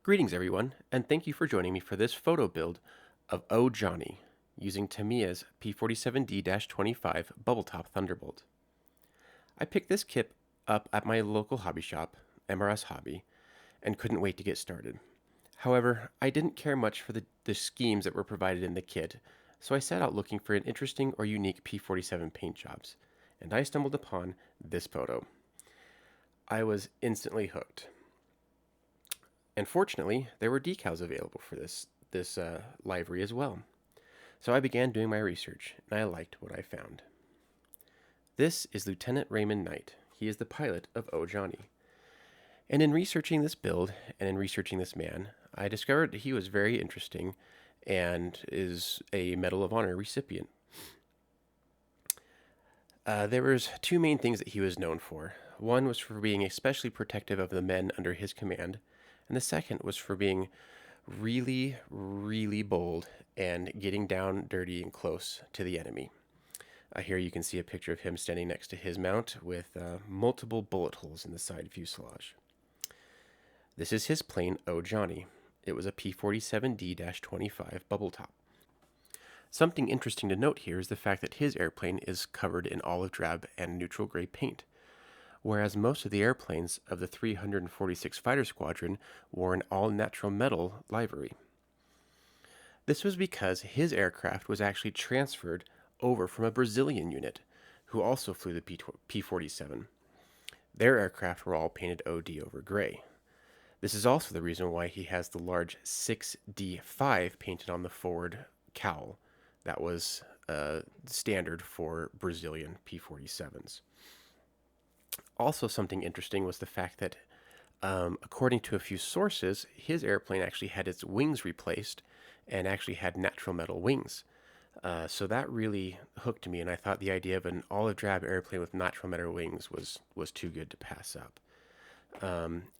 Greetings everyone, and thank you for joining me for this photo build of Oh Johnny using Tamiya's P-47D-25 Bubble Top Thunderbolt. I picked this kit up at my local hobby shop, MRS Hobby, and couldn't wait to get started. However, I didn't care much for the schemes that were provided in the kit, so I set out looking for an interesting or unique P-47 paint jobs, and I stumbled upon this photo. I was instantly hooked. And fortunately, there were decals available for this livery as well. So I began doing my research, and I liked what I found. This is Lieutenant Raymond Knight. He is the pilot of Oh Johnny. And in researching this build and in researching this man, I discovered that he was very interesting and is a Medal of Honor recipient. There was two main things that he was known for. One was for being especially protective of the men under his command, and the second was for being really, really bold and getting down dirty and close to the enemy. Here you can see a picture of him standing next to his mount with multiple bullet holes in the side fuselage. This is his plane, Oh Johnny. It was a P-47D-25 bubble top. Something interesting to note here is the fact that his airplane is covered in olive drab and neutral gray paint, whereas most of the airplanes of the 346 Fighter Squadron wore an all-natural metal livery. This was because his aircraft was actually transferred over from a Brazilian unit, who also flew the P-47. Their aircraft were all painted OD over gray. This is also the reason why he has the large 6D5 painted on the forward cowl. That was standard for Brazilian P-47s. Also, something interesting was the fact that, according to a few sources, his airplane actually had its wings replaced and actually had natural metal wings. So that really hooked me, and I thought the idea of an olive drab airplane with natural metal wings was too good to pass up.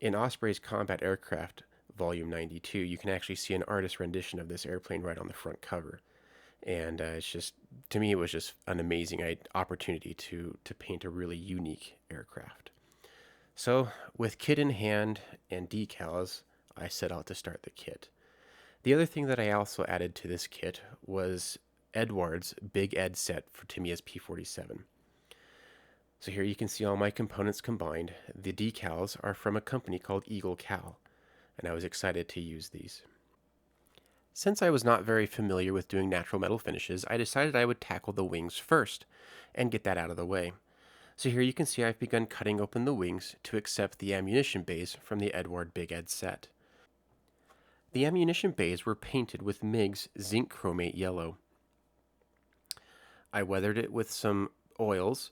In Osprey's Combat Aircraft, Volume 92, you can actually see an artist rendition of this airplane right on the front cover. And it's just, to me, it was just an amazing opportunity to paint a really unique aircraft. So, with kit in hand and decals, I set out to start the kit. The other thing that I also added to this kit was Edwards' Big Ed set for Tamiya's P-47. So here you can see all my components combined. The decals are from a company called Eagle Cal, and I was excited to use these. Since I was not very familiar with doing natural metal finishes, I decided I would tackle the wings first and get that out of the way. So here you can see I've begun cutting open the wings to accept the ammunition bays from the Edward Big Ed set. The ammunition bays were painted with MIG's zinc chromate yellow. I weathered it with some oils,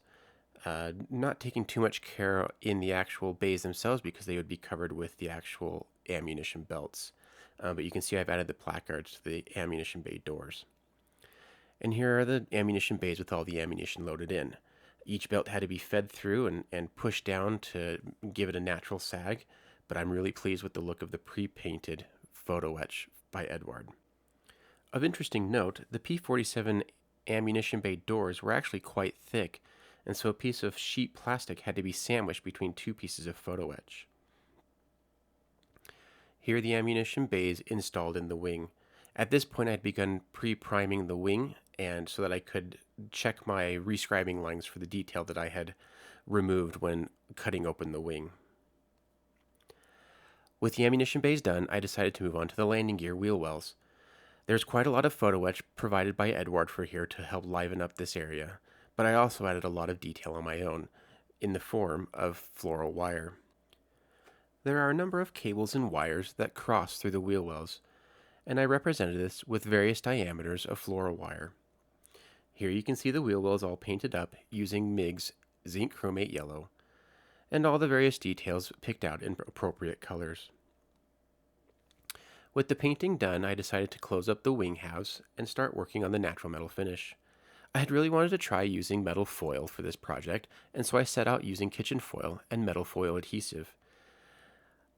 not taking too much care in the actual bays themselves because they would be covered with the actual ammunition belts. But you can see I've added the placards to the ammunition bay doors. And here are the ammunition bays with all the ammunition loaded in. Each belt had to be fed through and pushed down to give it a natural sag, but I'm really pleased with the look of the pre-painted photo etch by Edward. Of interesting note, the P-47 ammunition bay doors were actually quite thick, and so a piece of sheet plastic had to be sandwiched between two pieces of photo etch. Here are the ammunition bays installed in the wing. At this point, I had begun pre-priming the wing, and so that I could check my rescribing lines for the detail that I had removed when cutting open the wing. With the ammunition bays done, I decided to move on to the landing gear wheel wells. There's quite a lot of photo etch provided by Edward for here to help liven up this area, but I also added a lot of detail on my own, in the form of floral wire. There are a number of cables and wires that cross through the wheel wells, and I represented this with various diameters of floral wire. Here you can see the wheel wells all painted up using MIG's zinc chromate yellow, and all the various details picked out in appropriate colors. With the painting done, I decided to close up the wing halves and start working on the natural metal finish. I had really wanted to try using metal foil for this project, and so I set out using kitchen foil and metal foil adhesive.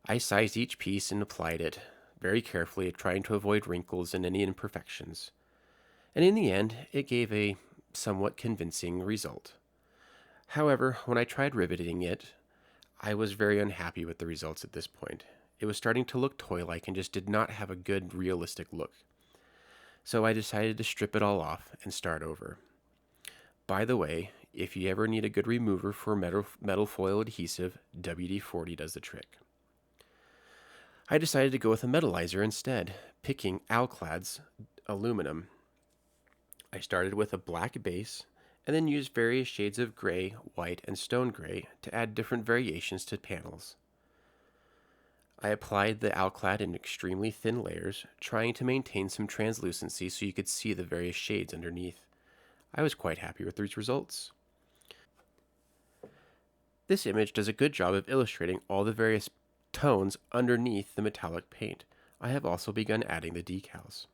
I sized each piece and applied it very carefully, trying to avoid wrinkles and any imperfections. And in the end, it gave a somewhat convincing result. However, when I tried riveting it, I was very unhappy with the results at this point. It was starting to look toy-like and just did not have a good realistic look. So I decided to strip it all off and start over. By the way, if you ever need a good remover for metal foil adhesive, WD-40 does the trick. I decided to go with a metallizer instead, picking Alclad's aluminum. I started with a black base and then used various shades of gray, white, and stone gray to add different variations to panels. I applied the Alclad in extremely thin layers, trying to maintain some translucency so you could see the various shades underneath. I was quite happy with these results. This image does a good job of illustrating all the various tones underneath the metallic paint. I have also begun adding the decals.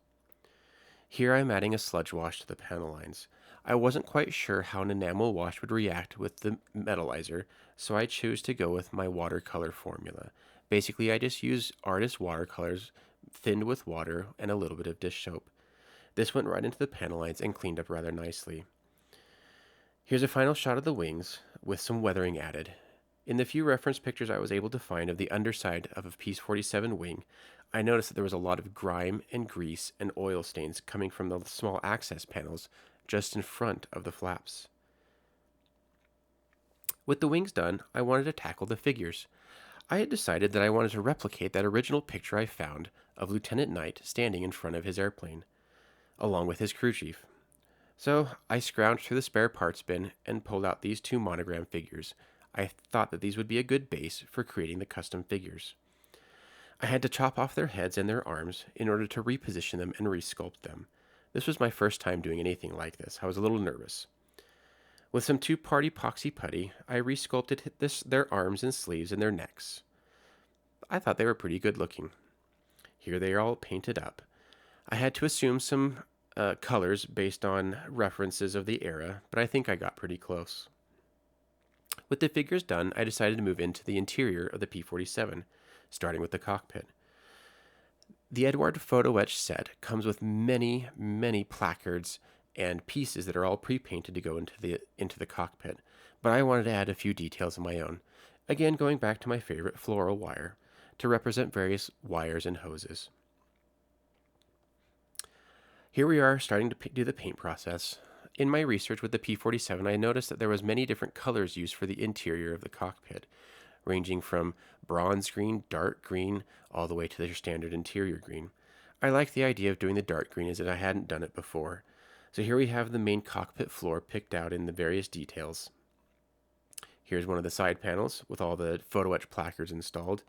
Here I'm adding a sludge wash to the panel lines. I wasn't quite sure how an enamel wash would react with the metallizer, so I chose to go with my watercolor formula. Basically, I just use artist watercolors thinned with water and a little bit of dish soap. This went right into the panel lines and cleaned up rather nicely. Here's a final shot of the wings with some weathering added. In the few reference pictures I was able to find of the underside of a P-47 wing, I noticed that there was a lot of grime and grease and oil stains coming from the small access panels just in front of the flaps. With the wings done, I wanted to tackle the figures. I had decided that I wanted to replicate that original picture I found of Lieutenant Knight standing in front of his airplane, along with his crew chief. So I scrounged through the spare parts bin and pulled out these two monogram figures. I thought that these would be a good base for creating the custom figures. I had to chop off their heads and their arms in order to reposition them and resculpt them. This was my first time doing anything like this. I was a little nervous. With some two-part epoxy putty, I resculpted their arms and sleeves and their necks. I thought they were pretty good looking. Here they are all painted up. I had to assume some colors based on references of the era, but I think I got pretty close. With the figures done, I decided to move into the interior of the P-47, starting with the cockpit. The Eduard photo etch set comes with many, many placards and pieces that are all pre-painted to go into the cockpit, but I wanted to add a few details of my own. Again, going back to my favorite floral wire to represent various wires and hoses. Here we are starting to do the paint process. In my research with the P-47, I noticed that there was many different colors used for the interior of the cockpit, ranging from bronze green, dark green, all the way to their standard interior green. I liked the idea of doing the dark green as I hadn't done it before. So here we have the main cockpit floor picked out in the various details. Here's one of the side panels with all the photo etch placards installed.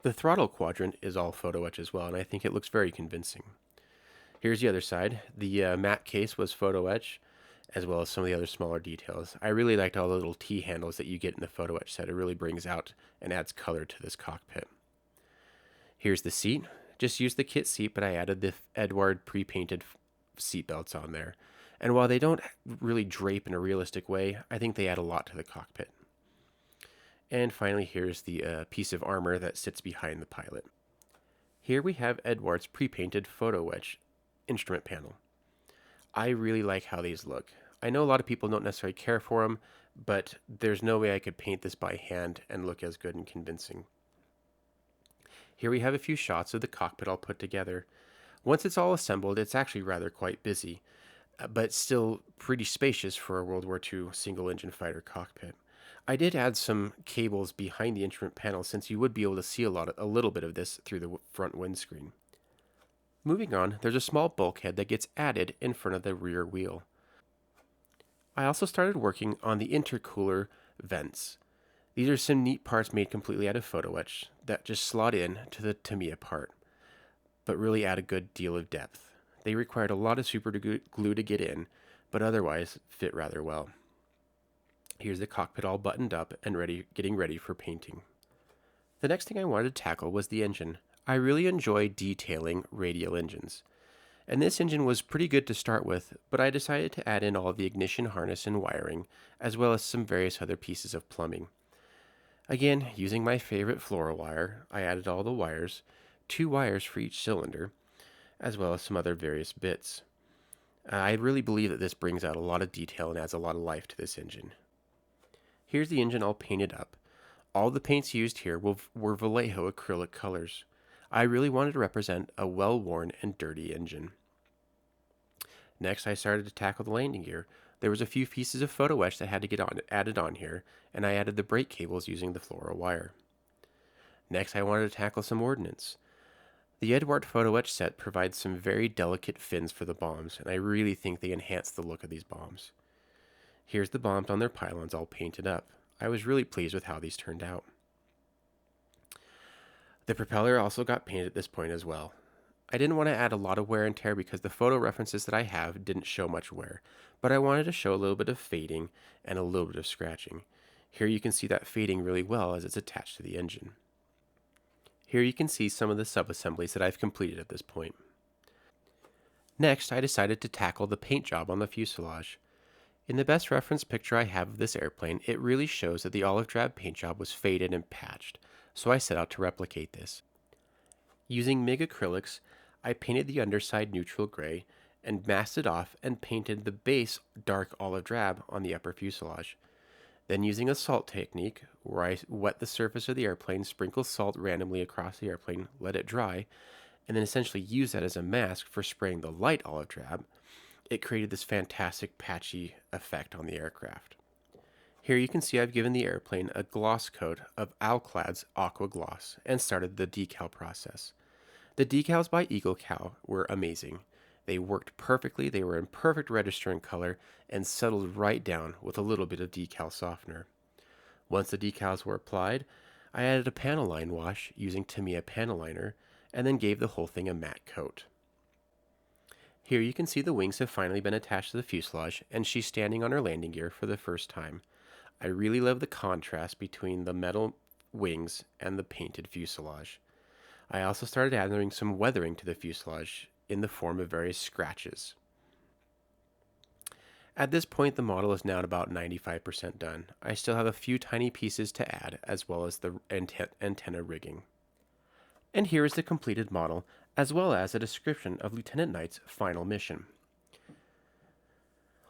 The throttle quadrant is all photo etch as well, and I think it looks very convincing. Here's the other side. The mat case was photo etch, as well as some of the other smaller details. I really liked all the little T handles that you get in the photo etch set. It really brings out and adds color to this cockpit. Here's the seat. Just used the kit seat, but I added the Eduard pre-painted seat belts on there. And while they don't really drape in a realistic way, I think they add a lot to the cockpit. And finally, here's the piece of armor that sits behind the pilot. Here we have Eduard's pre-painted photo etch instrument panel. I really like how these look. I know a lot of people don't necessarily care for them, but there's no way I could paint this by hand and look as good and convincing. Here we have a few shots of the cockpit all put together. Once it's all assembled, it's actually rather quite busy, but still pretty spacious for a World War II single-engine fighter cockpit. I did add some cables behind the instrument panel since you would be able to see a little bit of this through the front windscreen. Moving on, there's a small bulkhead that gets added in front of the rear wheel. I also started working on the intercooler vents. These are some neat parts made completely out of photo etch that just slot in to the Tamiya part, but really add a good deal of depth. They required a lot of super glue to get in, but otherwise fit rather well. Here's the cockpit all buttoned up and getting ready for painting. The next thing I wanted to tackle was the engine. I really enjoy detailing radial engines, and this engine was pretty good to start with, but I decided to add in all of the ignition harness and wiring, as well as some various other pieces of plumbing. Again, using my favorite floral wire, I added all the wires, 2 wires for each cylinder, as well as some other various bits. I really believe that this brings out a lot of detail and adds a lot of life to this engine. Here's the engine all painted up. All the paints used here were Vallejo acrylic colors. I really wanted to represent a well-worn and dirty engine. Next, I started to tackle the landing gear. There was a few pieces of photo etch that had to get added on here, and I added the brake cables using the fluoro wire. Next, I wanted to tackle some ordnance. The Edward photo etch set provides some very delicate fins for the bombs, and I really think they enhance the look of these bombs. Here's the bombs on their pylons all painted up. I was really pleased with how these turned out. The propeller also got painted at this point as well. I didn't want to add a lot of wear and tear because the photo references that I have didn't show much wear, but I wanted to show a little bit of fading and a little bit of scratching. Here you can see that fading really well as it's attached to the engine. Here you can see some of the sub-assemblies that I've completed at this point. Next, I decided to tackle the paint job on the fuselage. In the best reference picture I have of this airplane, it really shows that the olive drab paint job was faded and patched, so I set out to replicate this. Using MIG acrylics, I painted the underside neutral gray and masked it off and painted the base dark olive drab on the upper fuselage. Then using a salt technique, where I wet the surface of the airplane, sprinkle salt randomly across the airplane, let it dry, and then essentially use that as a mask for spraying the light olive drab, it created this fantastic patchy effect on the aircraft. Here you can see I've given the airplane a gloss coat of Alclad's Aqua Gloss and started the decal process. The decals by Eagle Cow were amazing. They worked perfectly, they were in perfect register and color, and settled right down with a little bit of decal softener. Once the decals were applied, I added a panel line wash using Tamiya panel liner, and then gave the whole thing a matte coat. Here you can see the wings have finally been attached to the fuselage, and she's standing on her landing gear for the first time. I really love the contrast between the metal wings and the painted fuselage. I also started adding some weathering to the fuselage in the form of various scratches. At this point, the model is now at about 95% done. I still have a few tiny pieces to add, as well as the antenna rigging. And here is the completed model, as well as a description of Lieutenant Knight's final mission.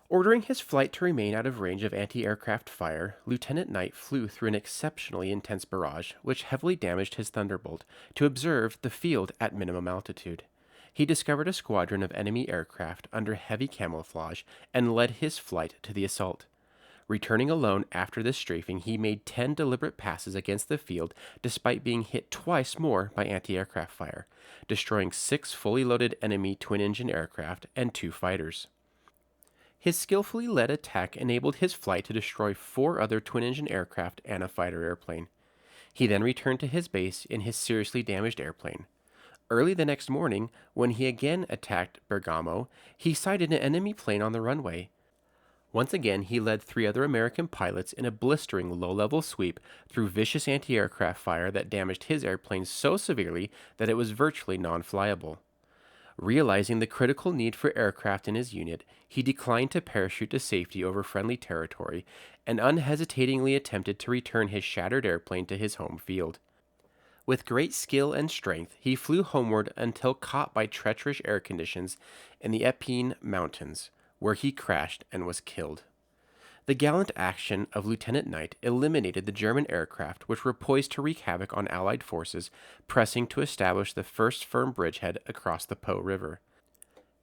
Ordering his flight to remain out of range of anti-aircraft fire, Lieutenant Knight flew through an exceptionally intense barrage, which heavily damaged his Thunderbolt, to observe the field at minimum altitude. He discovered a squadron of enemy aircraft under heavy camouflage and led his flight to the assault. Returning alone after this strafing, he made 10 deliberate passes against the field despite being hit twice more by anti-aircraft fire, destroying 6 fully loaded enemy twin-engine aircraft and 2 fighters. His skillfully led attack enabled his flight to destroy 4 other twin-engine aircraft and a fighter airplane. He then returned to his base in his seriously damaged airplane. Early the next morning, when he again attacked Bergamo, he sighted an enemy plane on the runway. Once again, he led 3 other American pilots in a blistering low-level sweep through vicious anti-aircraft fire that damaged his airplane so severely that it was virtually non-flyable. Realizing the critical need for aircraft in his unit, he declined to parachute to safety over friendly territory and unhesitatingly attempted to return his shattered airplane to his home field. With great skill and strength, he flew homeward until caught by treacherous air conditions in the Epine Mountains, where he crashed and was killed. The gallant action of Lieutenant Knight eliminated the German aircraft which were poised to wreak havoc on Allied forces pressing to establish the first firm bridgehead across the Po River.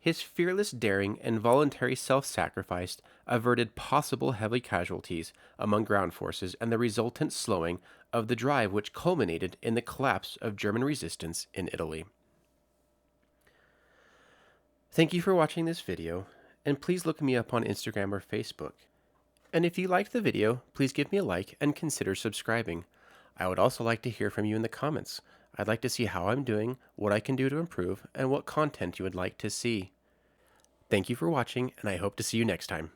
His fearless daring and voluntary self-sacrifice averted possible heavy casualties among ground forces and the resultant slowing of the drive which culminated in the collapse of German resistance in Italy. Thank you for watching this video, and please look me up on Instagram or Facebook. And if you liked the video, please give me a like and consider subscribing. I would also like to hear from you in the comments. I'd like to see how I'm doing, what I can do to improve, and what content you would like to see. Thank you for watching, and I hope to see you next time.